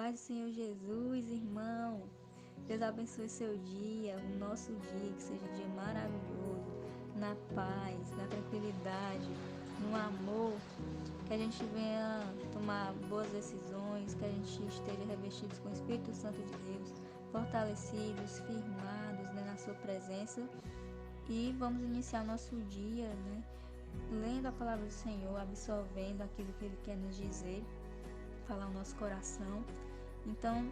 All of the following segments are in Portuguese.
paz do Senhor Jesus, irmão. Deus abençoe seu dia, o nosso dia, que seja um dia maravilhoso, na paz, na tranquilidade, no amor, que a gente venha tomar boas decisões, que a gente esteja revestidos com o Espírito Santo de Deus, fortalecidos, firmados, né, na sua presença. E vamos iniciar o nosso dia, né, lendo a palavra do Senhor, absorvendo aquilo que Ele quer nos dizer, falar o nosso coração. Então,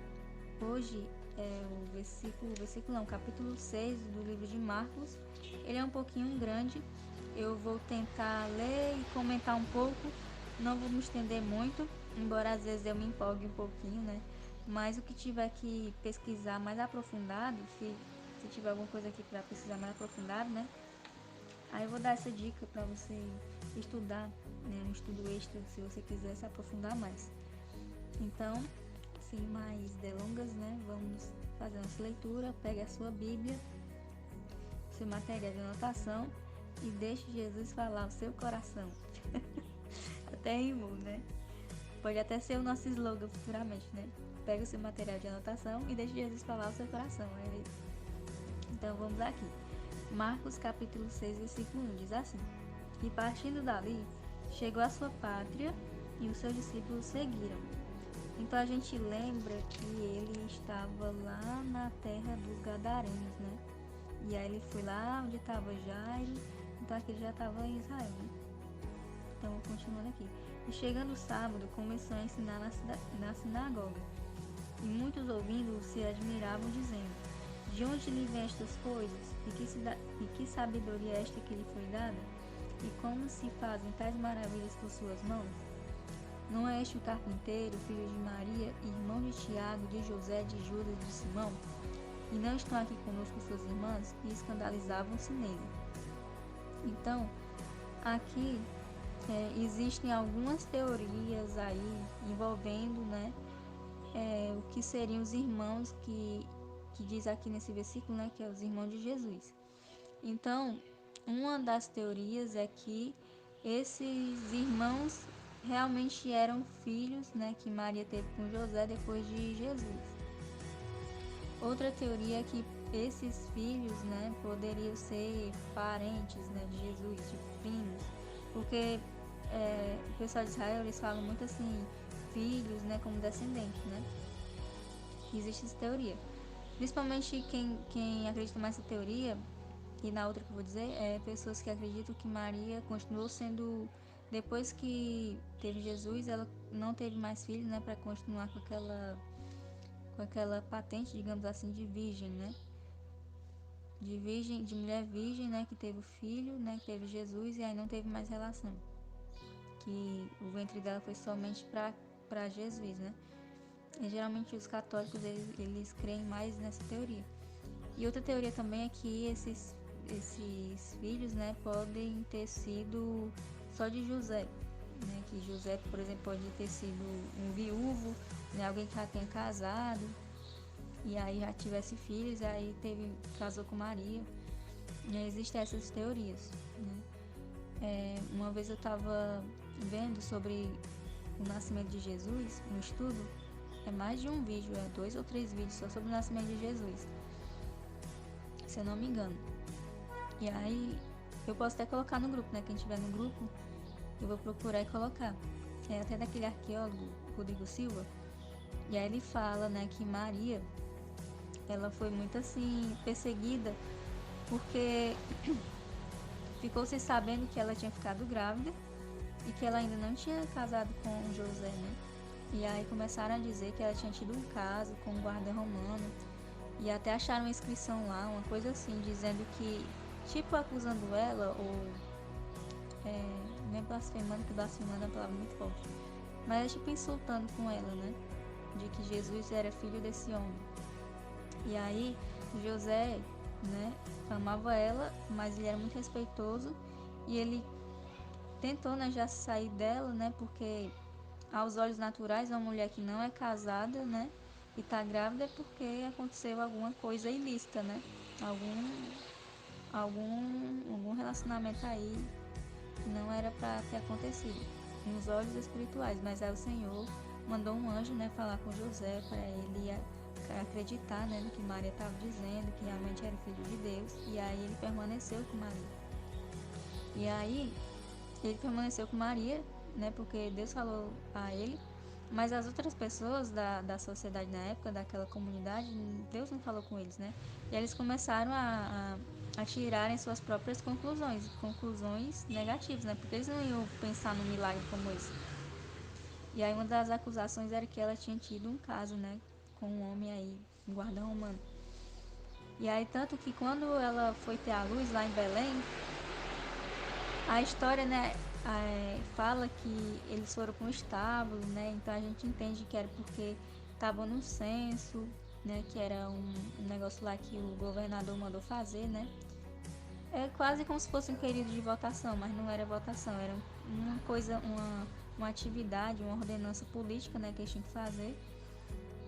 hoje é o capítulo 6 do livro de Marcos. Ele é um pouquinho grande, eu vou tentar ler e comentar um pouco, não vou me estender muito, embora às vezes eu me empolgue um pouquinho, né? Mas o que tiver que pesquisar mais aprofundado, se tiver alguma coisa aqui para pesquisar mais aprofundado, né? Aí eu vou dar essa dica para você estudar, né? Um estudo extra, se você quiser se aprofundar mais. Então, sem mais delongas, né? Vamos fazer nossa leitura. Pegue a sua Bíblia, seu material de anotação e deixe Jesus falar o seu coração. Até rimou, né? Pode até ser o nosso slogan futuramente, né? Pegue o seu material de anotação e deixe Jesus falar o seu coração. Então vamos aqui. Marcos capítulo 6, versículo 1 diz assim: E partindo dali, chegou à sua pátria e os seus discípulos seguiram. Então a gente lembra que ele estava lá na terra dos Gadarenos, né? E aí ele foi lá onde estava Jairo, então aqui ele já estava em Israel, né? Então continuando aqui. E chegando o sábado, começou a ensinar na sinagoga. E muitos ouvindo se admiravam, dizendo: De onde lhe vêm estas coisas? E que sabedoria é esta que lhe foi dada? E como se fazem tais maravilhas por suas mãos? Não é este o carpinteiro, filho de Maria, irmão de Tiago, de José, de Judas e de Simão? E não estão aqui conosco suas irmãs? E escandalizavam-se nele. Então, aqui existem algumas teorias aí envolvendo, né, o que seriam os irmãos que diz aqui nesse versículo, né, que é os irmãos de Jesus. Então, uma das teorias é que esses irmãos realmente eram filhos, né, que Maria teve com José depois de Jesus. Outra teoria é que esses filhos, né, poderiam ser parentes, né, de Jesus, tipo primos, porque o pessoal de Israel, eles falam muito assim, filhos, né, como descendentes, né? Existe essa teoria. Principalmente quem acredita mais nessa teoria, e na outra que eu vou dizer, é pessoas que acreditam que Maria continuou sendo, depois que teve Jesus, ela não teve mais filhos, né, para continuar com aquela patente, digamos assim, de virgem, né? De virgem, de mulher virgem, né, que teve o filho, né, que teve Jesus e aí não teve mais relação. Que o ventre dela foi somente para Jesus, né? E, geralmente os católicos eles creem mais nessa teoria. E outra teoria também é que esses filhos, né, podem ter sido só de José, né? Que José, por exemplo, pode ter sido um viúvo, né, alguém que já tenha casado e aí já tivesse filhos, e aí casou com Maria. E aí existem essas teorias, né? Uma vez eu estava vendo sobre o nascimento de Jesus, um estudo, é mais de um vídeo, 2 ou 3 vídeos só sobre o nascimento de Jesus, se eu não me engano. E aí eu posso até colocar no grupo, né? Quem estiver no grupo, eu vou procurar e colocar. É até daquele arqueólogo, Rodrigo Silva. E aí ele fala, né, que Maria, ela foi muito assim perseguida porque ficou se sabendo que ela tinha ficado grávida e que ela ainda não tinha casado com José, né? E aí começaram a dizer que ela tinha tido um caso com um guarda romano e até acharam uma inscrição lá, uma coisa assim, dizendo que, tipo acusando ela, ou não é blasfemando, que blasfemando é uma palavra muito forte, mas tipo insultando com ela, né? De que Jesus era filho desse homem. E aí José, né, amava ela, mas ele era muito respeitoso e ele tentou, né, já sair dela, né, porque aos olhos naturais uma mulher que não é casada, né, e tá grávida é porque aconteceu alguma coisa ilícita, né, algum relacionamento aí que não era para ter acontecido nos olhos espirituais, mas aí o Senhor mandou um anjo, né, falar com José para ele acreditar, né, no que Maria estava dizendo, que realmente era filho de Deus. E aí ele permaneceu com Maria. E aí ele permaneceu com Maria, né, porque Deus falou a ele. Mas as outras pessoas da sociedade na época, daquela comunidade, Deus não falou com eles, né? E eles começaram a tirarem suas próprias conclusões negativas, né? Porque eles não iam pensar num milagre como esse. E aí uma das acusações era que ela tinha tido um caso, né? Com um homem aí, um guarda romano. E aí tanto que quando ela foi ter a luz lá em Belém, a história, né, fala que eles foram para um estábulo, né? Então a gente entende que era porque estava no censo, né? Que era um negócio lá que o governador mandou fazer, né? É quase como se fosse um período de votação, mas não era votação, era uma coisa, uma atividade, uma ordenança política, né? Que eles tinham que fazer.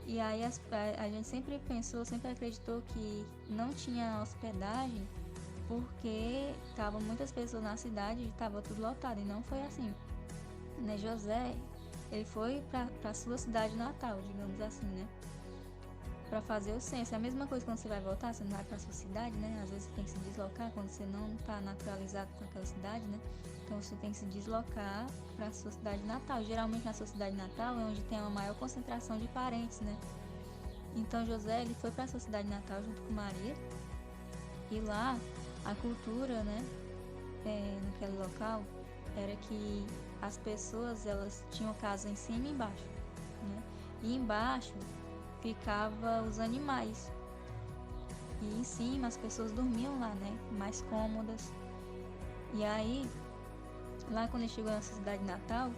E aí a gente sempre pensou, sempre acreditou que não tinha hospedagem porque estavam muitas pessoas na cidade e estava tudo lotado, e não foi assim, né? José, ele foi para sua cidade natal, digamos assim, né? Para fazer o censo. É a mesma coisa quando você vai voltar, você não vai para sua cidade, né? Às vezes você tem que se deslocar quando você não está naturalizado com aquela cidade, né? Então você tem que se deslocar para sua cidade natal. Geralmente na sua cidade natal é onde tem uma maior concentração de parentes, né? Então José, ele foi para sua cidade natal junto com Maria, e lá a cultura, né, naquele local era que as pessoas, elas tinham casa em cima e embaixo, né? E embaixo ficava os animais, e em cima as pessoas dormiam lá, né, mais cômodas. E aí lá quando ele chegou na cidade natal,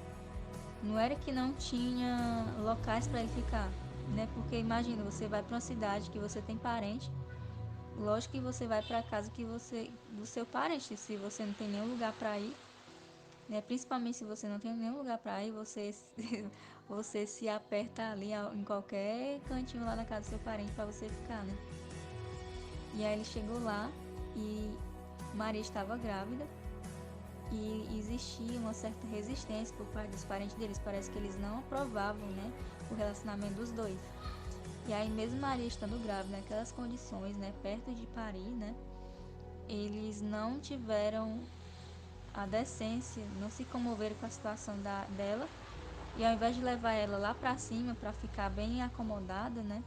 não era que não tinha locais para ele ficar, né? Porque imagina, você vai para uma cidade que você tem parente. Lógico que você vai para casa do seu parente, se você não tem nenhum lugar para ir, né? Principalmente se você não tem nenhum lugar para ir, você se aperta ali em qualquer cantinho lá na casa do seu parente para você ficar, né? E aí ele chegou lá e Maria estava grávida e existia uma certa resistência por parte dos parentes deles. Parece que eles não aprovavam, né, o relacionamento dos dois. E aí mesmo Maria estando grávida, naquelas condições, né, perto de parir, né, eles não tiveram a decência, não se comoveram com a situação dela, e ao invés de levar ela lá para cima para ficar bem acomodada, né,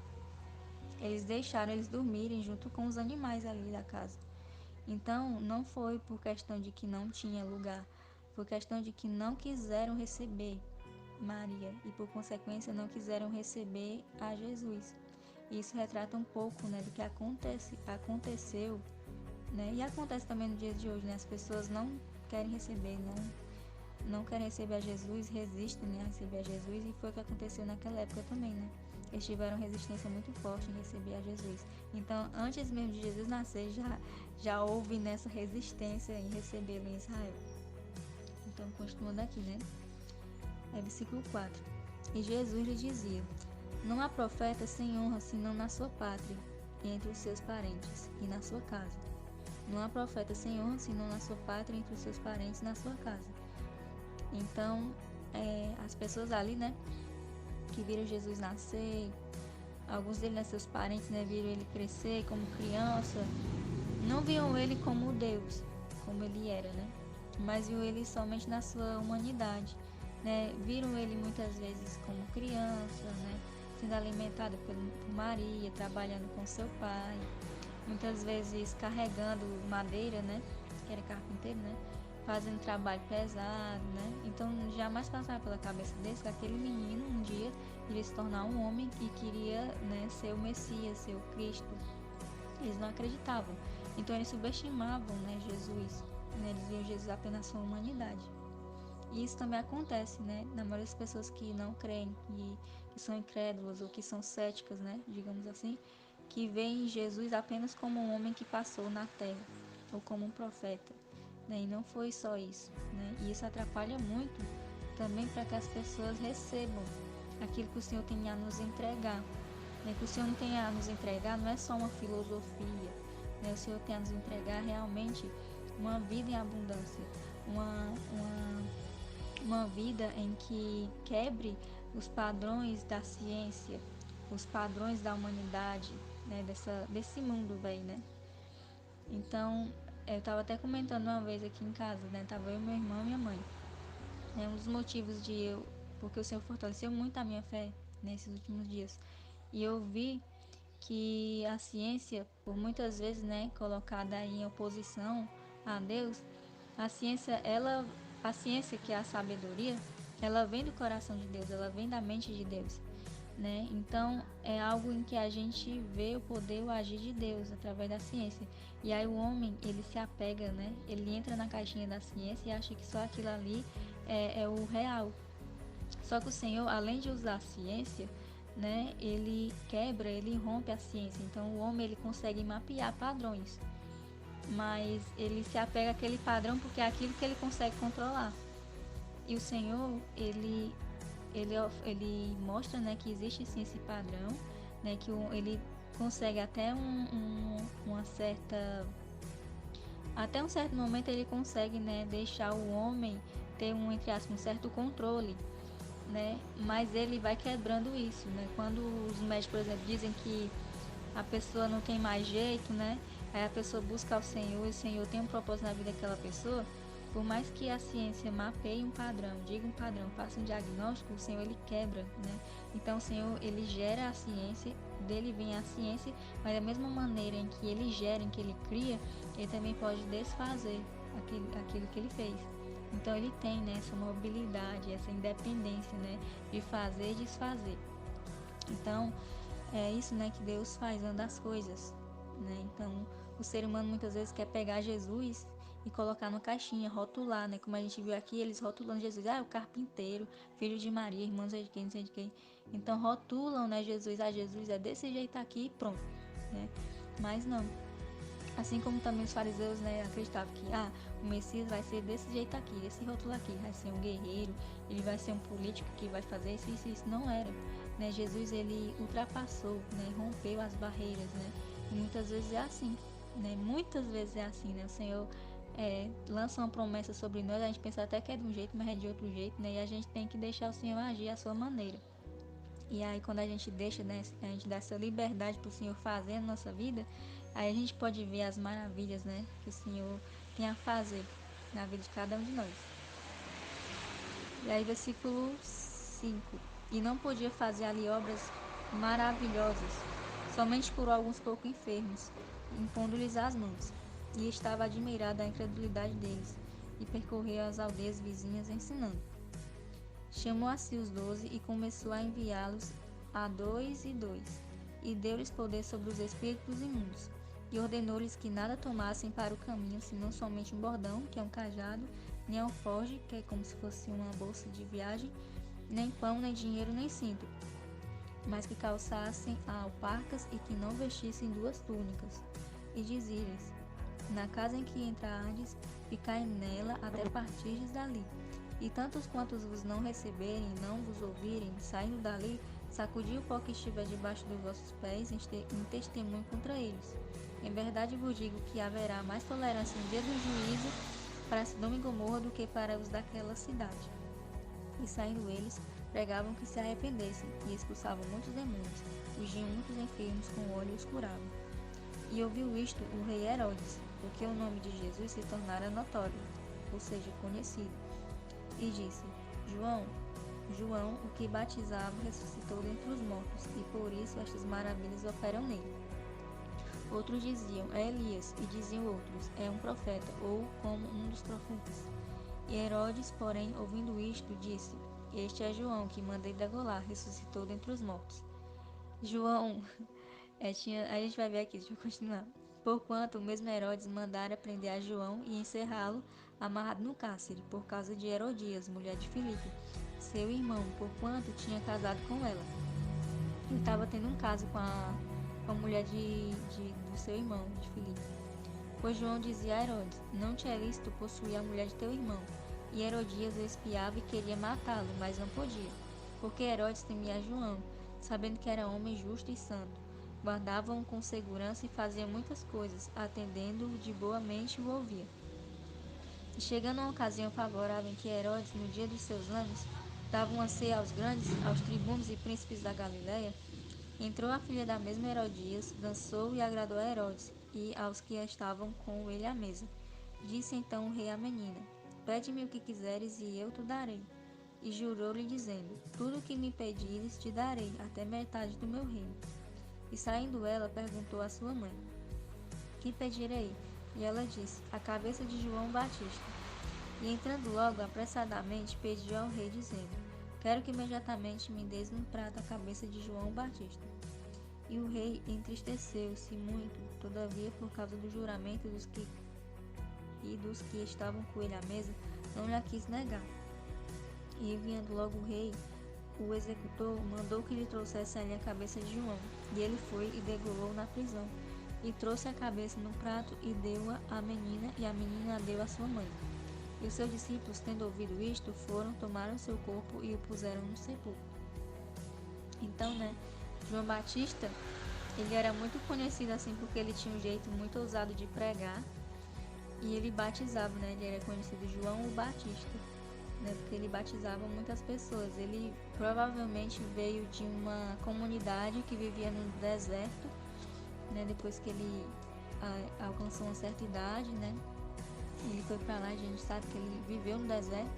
eles deixaram eles dormirem junto com os animais ali da casa. Então não foi por questão de que não tinha lugar, foi questão de que não quiseram receber Maria e por consequência não quiseram receber a Jesus. Isso retrata um pouco, né, do que aconteceu, né, e acontece também no dia de hoje, né, as pessoas não querem receber, não querem receber a Jesus, resistem, né, a receber a Jesus, e foi o que aconteceu naquela época também, né, eles tiveram resistência muito forte em receber a Jesus. Então, antes mesmo de Jesus nascer, já houve nessa resistência em recebê-lo em Israel. Então, continuando aqui, né, versículo 4. E Jesus lhe dizia: não há profeta sem honra senão na sua pátria, entre os seus parentes e na sua casa. Não há profeta sem honra senão na sua pátria, entre os seus parentes e na sua casa. Então, as pessoas ali, né, que viram Jesus nascer, alguns deles, né, seus parentes, né, viram ele crescer como criança, não viam ele como Deus, como ele era, né, mas viam ele somente na sua humanidade, né, viram ele muitas vezes como criança, né, sendo alimentado por Maria, trabalhando com seu pai, muitas vezes carregando madeira, né, que era carpinteiro, né, fazendo trabalho pesado, né, então jamais passava pela cabeça deles que aquele menino um dia iria se tornar um homem que queria, né, ser o Messias, ser o Cristo. Eles não acreditavam, então eles subestimavam, né, Jesus, né, eles viam Jesus apenas na sua humanidade. E isso também acontece, né, na maioria das pessoas que não creem, que são incrédulas ou que são céticas, né, digamos assim, que veem Jesus apenas como um homem que passou na terra, ou como um profeta, né, e não foi só isso, né, e isso atrapalha muito também para que as pessoas recebam aquilo que o Senhor tem a nos entregar, né, que o Senhor não tem a nos entregar não é só uma filosofia, né, o Senhor tem a nos entregar realmente uma vida em abundância, uma vida em que quebre os padrões da ciência, os padrões da humanidade, né, desse mundo, velho, né? Então, eu tava até comentando uma vez aqui em casa, né? Tava eu, meu irmão e minha mãe. É um dos motivos porque o Senhor fortaleceu muito a minha fé nesses últimos dias. E eu vi que a ciência, por muitas vezes, né, colocada em oposição a Deus, a ciência que é a sabedoria, ela vem do coração de Deus, ela vem da mente de Deus, né? Então é algo em que a gente vê o poder, o agir de Deus através da ciência. E aí o homem, ele se apega, né? Ele entra na caixinha da ciência e acha que só aquilo ali é o real. Só que o Senhor, além de usar a ciência, né, ele rompe a ciência. Então o homem, ele consegue mapear padrões, mas ele se apega àquele padrão porque é aquilo que ele consegue controlar. E o Senhor, ele mostra, né, que existe sim esse padrão, né, que ele consegue até um certo momento ele consegue, né, deixar o homem ter entre aspas, um certo controle, né? Mas ele vai quebrando isso, né? Quando os médicos, por exemplo, dizem que a pessoa não tem mais jeito, né? Aí a pessoa busca o Senhor e o Senhor tem um propósito na vida daquela pessoa. Por mais que a ciência mapeie um padrão, diga um padrão, faça um diagnóstico, o Senhor, ele quebra, né? Então o Senhor, ele gera a ciência, dele vem a ciência, mas da mesma maneira em que ele gera, em que ele cria, ele também pode desfazer aquilo que ele fez. Então ele tem, né, essa mobilidade, essa independência, né, de fazer e desfazer. Então é isso, né, que Deus faz, anda as coisas, né? Então o ser humano muitas vezes quer pegar Jesus e colocar numa caixinha, rotular, né? Como a gente viu aqui, eles rotulando Jesus, o carpinteiro, filho de Maria, irmão não sei de quem, não sei de quem. Então rotulam, né, Jesus, Jesus é desse jeito aqui e pronto, né? Mas não. Assim como também os fariseus, né, acreditavam que o Messias vai ser desse jeito aqui, desse rótulo aqui, vai ser um guerreiro, ele vai ser um político que vai fazer isso, isso, isso. Não era, né? Jesus, ele ultrapassou, né, rompeu as barreiras, né? E muitas vezes é assim, né? Muitas vezes é assim, né? O Senhor lança uma promessa sobre nós, a gente pensa até que é de um jeito, mas é de outro jeito, né? E a gente tem que deixar o Senhor agir à sua maneira. E aí quando a gente deixa, né, a gente dá essa liberdade para o Senhor fazer na nossa vida, aí a gente pode ver as maravilhas, né, que o Senhor tem a fazer na vida de cada um de nós. E aí versículo 5. E não podia fazer ali obras maravilhosas, somente curou alguns pouco enfermos, impondo-lhes as mãos. E estava admirado da incredulidade deles, e percorria as aldeias vizinhas ensinando. Chamou a si os 12 e começou a enviá-los a dois e deu-lhes poder sobre os espíritos imundos, e ordenou-lhes que nada tomassem para o caminho, senão somente um bordão, que é um cajado, nem alforge, que é como se fosse uma bolsa de viagem, nem pão, nem dinheiro, nem cinto, mas que calçassem alparcas e que não vestissem 2 túnicas. E dizia-lhes: na casa em que entrardes, ficai nela até partirdes dali. E tantos quantos vos não receberem e não vos ouvirem, saindo dali, sacudi o pó que estiver debaixo dos vossos pés em testemunho contra eles. Em verdade vos digo que haverá mais tolerância no dia do juízo para Sodoma e Gomorra do que para os daquela cidade. E saindo eles, pregavam que se arrependessem, e expulsavam muitos demônios, fugiam muitos enfermos com óleo e os curavam. E ouviu isto o rei Herodes, porque o nome de Jesus se tornara notório, ou seja, conhecido. E disse: João, o que batizava, ressuscitou dentre os mortos, e por isso estas maravilhas operam nele. Outros diziam: é Elias, e diziam outros: é um profeta, ou como um dos profetas. E Herodes, porém, ouvindo isto, disse: este é João, que mandei degolar, ressuscitou dentre os mortos. João, a gente vai ver aqui, deixa eu continuar. Porquanto o mesmo Herodes mandara prender a João e encerrá-lo amarrado no cárcere, por causa de Herodias, mulher de Filipe, seu irmão, porquanto tinha casado com ela. Ele estava tendo um caso com a mulher do seu irmão, de Filipe. Pois João dizia a Herodes: não te é lícito possuir a mulher de teu irmão. E Herodias o espiava e queria matá-lo, mas não podia, porque Herodes temia João, sabendo que era homem justo e santo. Guardavam-o com segurança e faziam muitas coisas, atendendo-o de boa mente o ouvia. E chegando a uma ocasião favorável em que Herodes, no dia dos seus anos, davam a ceia aos grandes, aos tribunos e príncipes da Galiléia, entrou a filha da mesma Herodias, dançou e agradou a Herodes e aos que estavam com ele à mesa. Disse então o rei à menina: Pede-me o que quiseres e eu te darei. E jurou-lhe dizendo: Tudo o que me pedires te darei, até metade do meu reino. E saindo ela, perguntou à sua mãe: Que pedirei? E ela disse: A cabeça de João Batista. E entrando logo apressadamente, pediu ao rei, dizendo: Quero que imediatamente me des num prato a cabeça de João Batista. E o rei entristeceu-se muito, todavia, por causa do juramento dos que estavam com ele à mesa, não lhe quis negar. E enviando logo o rei, o executor mandou que lhe trouxesse ali a cabeça de João. E ele foi e degolou na prisão. E trouxe a cabeça num prato e deu-a à menina, e a menina a deu à sua mãe. E os seus discípulos, tendo ouvido isto, foram, tomaram seu corpo e o puseram no sepulcro. Então, João Batista, ele era muito conhecido assim porque ele tinha um jeito muito ousado de pregar e ele batizava, ele era conhecido João o Batista, porque ele batizava muitas pessoas. Ele provavelmente veio de uma comunidade que vivia no deserto, depois que ele alcançou uma certa idade, ele foi para lá, a gente sabe que ele viveu no deserto.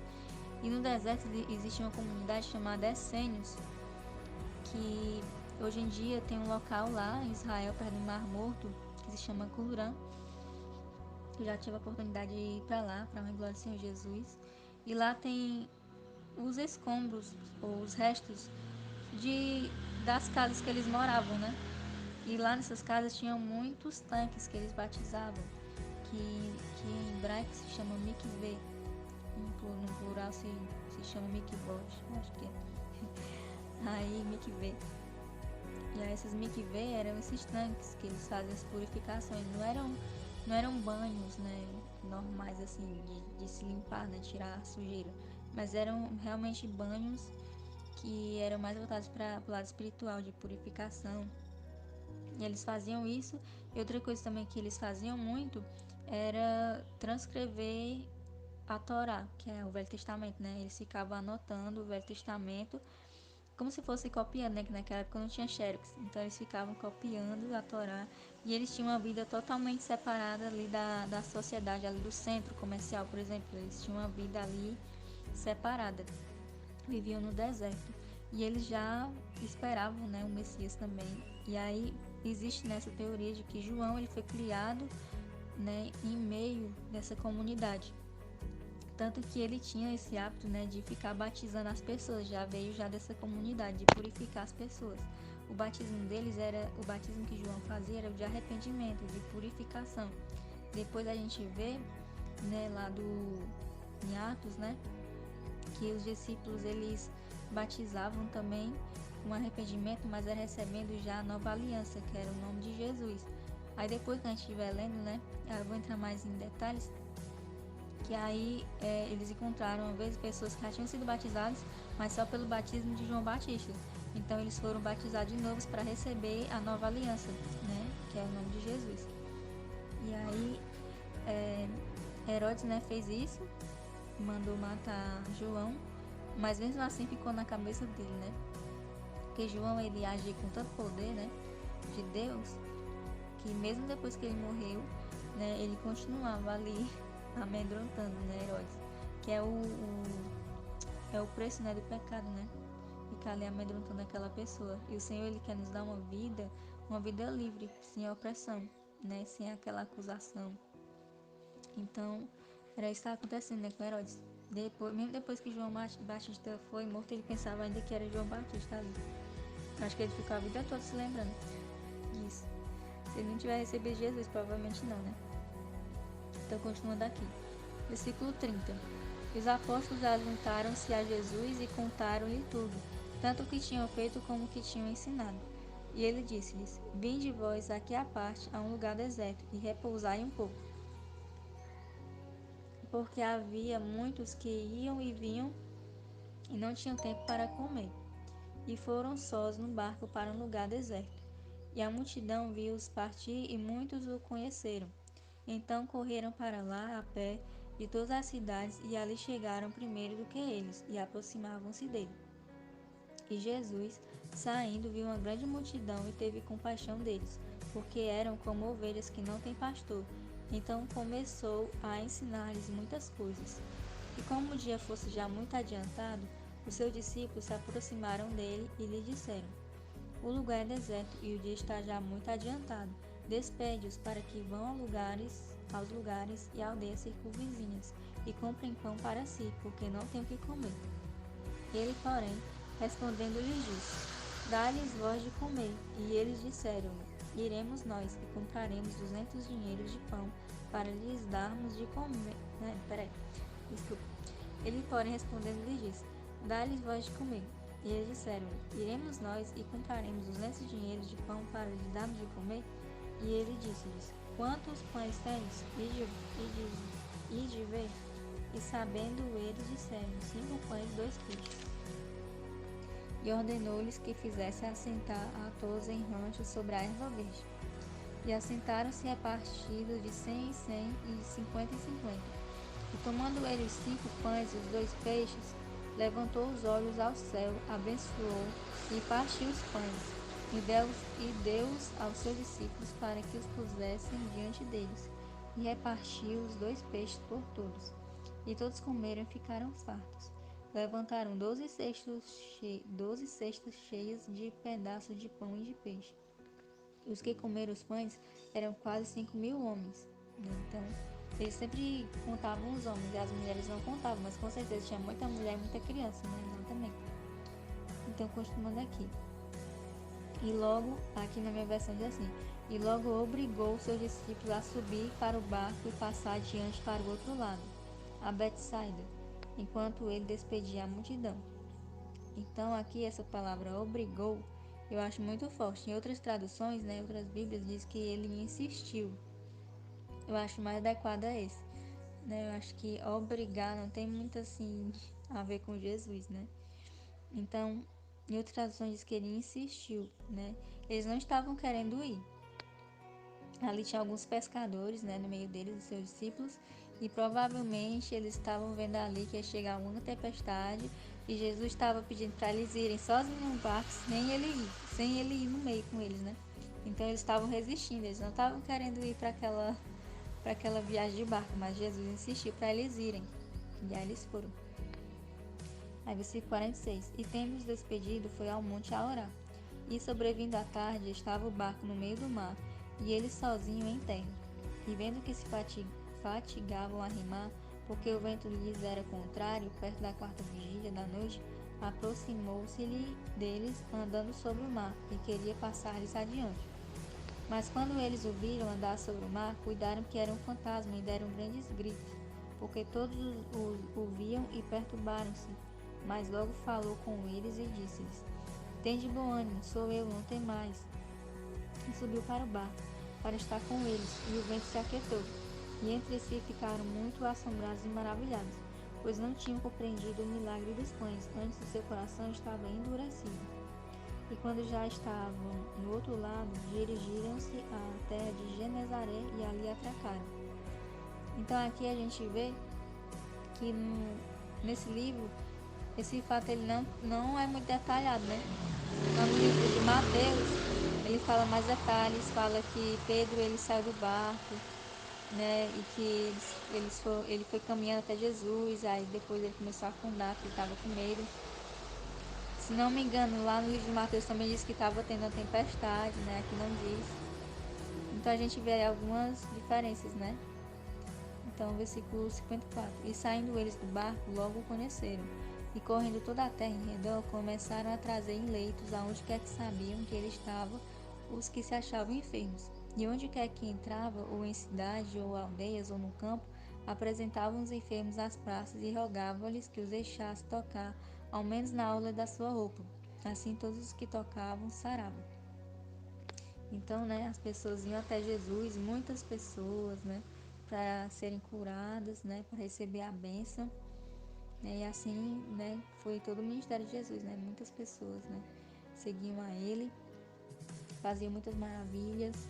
E no deserto existe uma comunidade chamada Essênios, que hoje em dia tem um local lá em Israel, perto do Mar Morto, que se chama Qumran. Eu já tive a oportunidade de ir para lá, para a glória do Senhor Jesus. E lá tem os escombros, ou os restos das casas que eles moravam, E lá nessas casas tinham muitos tanques que eles batizavam, que em hebraico se chama mikveh, no plural se chama mikvot, acho que é. Aí mikveh. E aí esses mikveh eram esses tanques que eles fazem as purificações, não eram banhos, normais assim de se limpar, tirar a sujeira, mas eram realmente banhos que eram mais voltados para o lado espiritual, de purificação. E eles faziam isso. E outra coisa também que eles faziam muito era transcrever a Torá, que é o Velho Testamento, Eles ficavam anotando o Velho Testamento como se fosse copiando, que naquela época não tinha xerox. Então eles ficavam copiando a Torá e eles tinham uma vida totalmente separada ali da sociedade, ali do centro comercial, por exemplo. Eles tinham uma vida ali separada, viviam no deserto e eles já esperavam, o Messias também. E aí existe nessa teoria de que João ele foi criado, em meio dessa comunidade. Tanto que ele tinha esse hábito, de ficar batizando as pessoas, já veio já dessa comunidade, de purificar as pessoas. O batismo deles o batismo que João fazia era o de arrependimento, de purificação. Depois a gente vê, lá em Atos, que os discípulos eles batizavam também com arrependimento, mas era recebendo já a nova aliança, que era o nome de Jesus. Aí depois que a gente estiver lendo, eu vou entrar mais em detalhes, que aí eles encontraram, às vezes, pessoas que já tinham sido batizadas, mas só pelo batismo de João Batista. Então eles foram batizados de novo para receber a nova aliança, que é o nome de Jesus. E aí Herodes, fez isso, mandou matar João, mas mesmo assim ficou na cabeça dele, porque João ele agia com tanto poder, de Deus, que mesmo depois que ele morreu, ele continuava ali amedrontando, Herodes, que é o preço, do pecado, ficar ali amedrontando aquela pessoa. E o Senhor ele quer nos dar uma vida livre, sem opressão, sem aquela acusação. Então era isso que estava acontecendo, com Herodes. Mesmo depois que João Batista foi morto, ele pensava ainda que era João Batista ali. Acho que ele ficou a vida toda se lembrando disso. Se ele não tiver recebido Jesus, provavelmente não, Então, continuando aqui. Versículo 30. Os apóstolos ajuntaram-se a Jesus e contaram-lhe tudo, tanto o que tinham feito como o que tinham ensinado. E ele disse-lhes: Vinde vós aqui à parte, a um lugar deserto, e repousai um pouco. Porque havia muitos que iam e vinham e não tinham tempo para comer. E foram sós no barco para um lugar deserto. E a multidão viu-os partir e muitos o conheceram. Então correram para lá a pé de todas as cidades e ali chegaram primeiro do que eles e aproximavam-se dele. E Jesus, saindo, viu uma grande multidão e teve compaixão deles, porque eram como ovelhas que não têm pastor. Então começou a ensinar-lhes muitas coisas. E como o dia fosse já muito adiantado, os seus discípulos se aproximaram dele e lhe disseram: O lugar é deserto e o dia está já muito adiantado. Despede-os para que vão aos lugares e aldeias circunvizinhas e comprem pão para si, porque não têm o que comer. Ele, porém, respondendo, lhes disse: Dá-lhes vós de comer. E eles disseram-lhe: Iremos nós e compraremos 200 dinheiros de pão para lhes darmos de comer. Desculpa. Ele, porém, respondendo, lhes disse: Dá-lhes vós de comer. E eles disseram-lhe: Iremos nós e compraremos 200 dinheiros de pão para lhes darmos de comer? E ele disse-lhes: Quantos pães tens? E de ver? E sabendo eles, disseram: 5 pães e 2 peixes. E ordenou-lhes que fizessem assentar a todos em ranchos sobre a erva verde. E assentaram-se repartidos de 100 em 100 e 50 em 50. E tomando ele os 5 pães e os 2 peixes, levantou os olhos ao céu, abençoou e partiu os pães, e deu-os aos seus discípulos para que os pusessem diante deles, e repartiu os 2 peixes por todos. E todos comeram e ficaram fartos. Levantaram 12 cestos cheios de pedaços de pão e de peixe. Os que comeram os pães eram quase 5.000 homens. Então, eles sempre contavam os homens e as mulheres não contavam, mas com certeza tinha muita mulher e muita criança, né? Não também. Então, continuando aqui. E logo, aqui na minha versão diz assim: E logo obrigou seus discípulos a subir para o barco e passar adiante para o outro lado, a Betsaida, enquanto ele despedia a multidão. Então, aqui essa palavra obrigou, eu acho muito forte. Em outras traduções, né, outras Bíblias, diz que ele insistiu. Eu acho mais adequado a esse. Né? Eu acho que obrigar não tem muito assim a ver com Jesus, né? Então, em outras traduções diz que ele insistiu, né? Eles não estavam querendo ir. Ali tinha alguns pescadores, né, no meio deles, os seus discípulos, e provavelmente eles estavam vendo ali que ia chegar uma tempestade e Jesus estava pedindo para eles irem sozinhos no barco, sem ele ir no meio com eles, né? Então eles estavam resistindo, eles não estavam querendo ir para aquela viagem de barco, mas Jesus insistiu para eles irem. E aí eles foram. Aí versículo 46. E tendo-os despedido, foi ao monte a orar. E sobrevindo à tarde, estava o barco no meio do mar, e ele sozinho em terra. E vendo que se fatigavam a remar, porque o vento lhes era contrário, perto da 4ª vigília da noite, aproximou-se-lhe deles, andando sobre o mar, e queria passar-lhes adiante. Mas quando eles o viram andar sobre o mar, cuidaram que era um fantasma e deram grandes gritos, porque todos o viam e perturbaram-se. Mas logo falou com eles e disse-lhes: Tende bom ânimo, sou eu, não temais. E subiu para o barco, para estar com eles, e o vento se aquietou. E entre si ficaram muito assombrados e maravilhados, pois não tinham compreendido o milagre dos pães, antes o seu coração estava endurecido. E quando já estavam no outro lado, dirigiram-se à terra de Genezaré e ali atracaram. Então aqui a gente vê que nesse livro, esse fato ele não é muito detalhado, né? No livro de Mateus, ele fala mais detalhes, fala que Pedro ele saiu do barco, né? E que ele foi caminhando até Jesus, aí depois ele começou a afundar, porque ele estava com medo. Se não me engano, lá no livro de Mateus também diz que estava tendo uma tempestade, né? Aqui não diz. Então a gente vê algumas diferenças, né? Então, versículo 54. E saindo eles do barco, logo o conheceram. E correndo toda a terra em redor, começaram a trazer em leitos, aonde quer que sabiam que ele estava, os que se achavam enfermos. E onde quer que entrava, ou em cidade, ou aldeias, ou no campo, apresentavam os enfermos às praças e rogavam-lhes que os deixasse tocar, ao menos na orla da sua roupa. Assim todos os que tocavam saravam. Então, né, as pessoas iam até Jesus, muitas pessoas, né, para serem curadas, né, para receber a bênção. Né, e assim, né, foi todo o ministério de Jesus, né, muitas pessoas, né, seguiam a ele, faziam muitas maravilhas.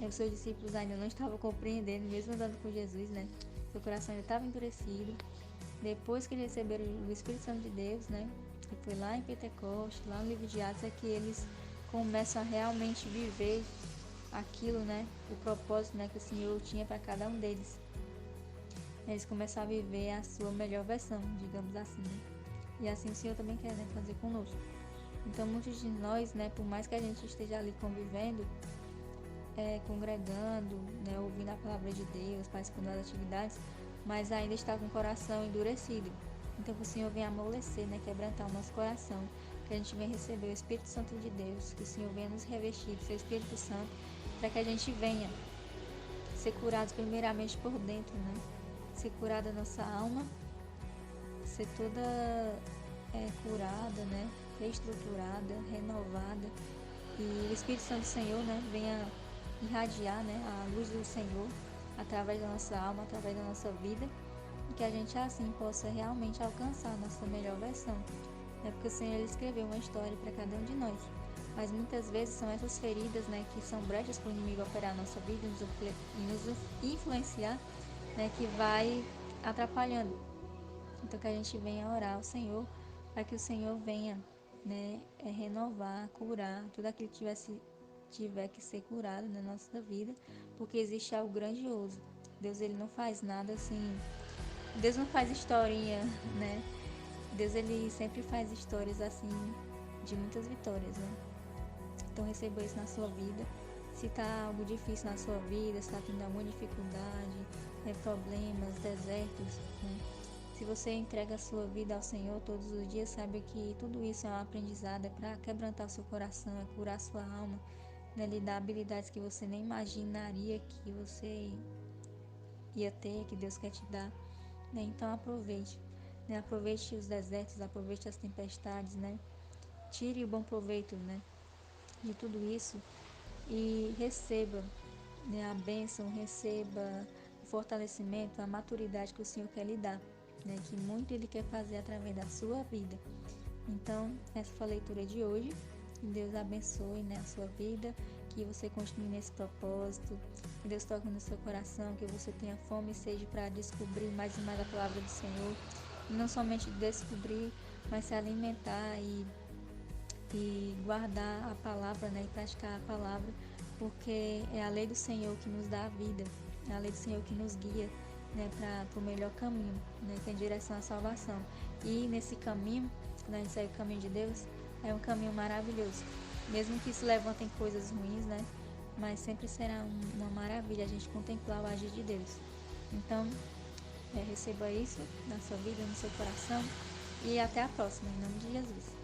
Os seus discípulos ainda não estavam compreendendo, mesmo andando com Jesus, né, Seu coração estava endurecido. Depois que eles receberam o Espírito Santo de Deus, né? Que foi lá em Pentecostes, lá no livro de Atos, é que eles começam a realmente viver aquilo, né? O propósito, né, que o Senhor tinha para cada um deles. Eles começam a viver a sua melhor versão, digamos assim, né? E assim o Senhor também quer, né, fazer conosco. Então, muitos de nós, né, por mais que a gente esteja ali convivendo, congregando, né, ouvindo a palavra de Deus, participando das atividades, mas ainda está com o coração endurecido. Então, que o Senhor venha amolecer, né, quebrantar o nosso coração, que a gente venha receber o Espírito Santo de Deus, que o Senhor venha nos revestir do seu Espírito Santo, para que a gente venha ser curados primeiramente por dentro, né? Ser curada a nossa alma, ser toda curada, né? Reestruturada, renovada, e o Espírito Santo do Senhor, né, venha irradiar, né, a luz do Senhor através da nossa alma, através da nossa vida, e que a gente assim possa realmente alcançar a nossa melhor versão. É porque o Senhor ele escreveu uma história para cada um de nós, mas muitas vezes são essas feridas, né, que são brechas para o inimigo operar na nossa vida e nos influenciar, né, que vai atrapalhando. Então que a gente venha orar ao Senhor para que o Senhor venha, né, renovar, curar tudo aquilo que tiver que ser curado na nossa vida, porque existe algo grandioso. Deus ele não faz nada assim. Deus não faz historinha, né? Deus ele sempre faz histórias assim de muitas vitórias, né? Então receba isso na sua vida. Se está algo difícil na sua vida, se está tendo alguma dificuldade, problemas, desertos, né? Se você entrega a sua vida ao Senhor todos os dias, saiba que tudo isso é um aprendizado, é para quebrantar o seu coração, é curar a sua alma, né? Lhe dar habilidades que você nem imaginaria que você ia ter, que Deus quer te dar, né? Então aproveite, né? Aproveite os desertos, aproveite as tempestades, né? Tire o bom proveito, né, de tudo isso e receba, né, a bênção, receba o fortalecimento, a maturidade que o Senhor quer lhe dar, né, que muito Ele quer fazer através da sua vida. Então, essa foi a leitura de hoje. Que Deus abençoe, né, a sua vida, que você continue nesse propósito, que Deus toque no seu coração, que você tenha fome e sede para descobrir mais e mais a palavra do Senhor, e não somente descobrir, mas se alimentar e guardar a palavra, né, e praticar a palavra, porque é a lei do Senhor que nos dá a vida, é a lei do Senhor que nos guia, né, para o melhor caminho, né, que é em direção à salvação. E nesse caminho, quando a gente segue o caminho de Deus, é um caminho maravilhoso, mesmo que se levantem coisas ruins, né, mas sempre será uma maravilha a gente contemplar o agir de Deus. Então, receba isso na sua vida, no seu coração, e até a próxima, em nome de Jesus.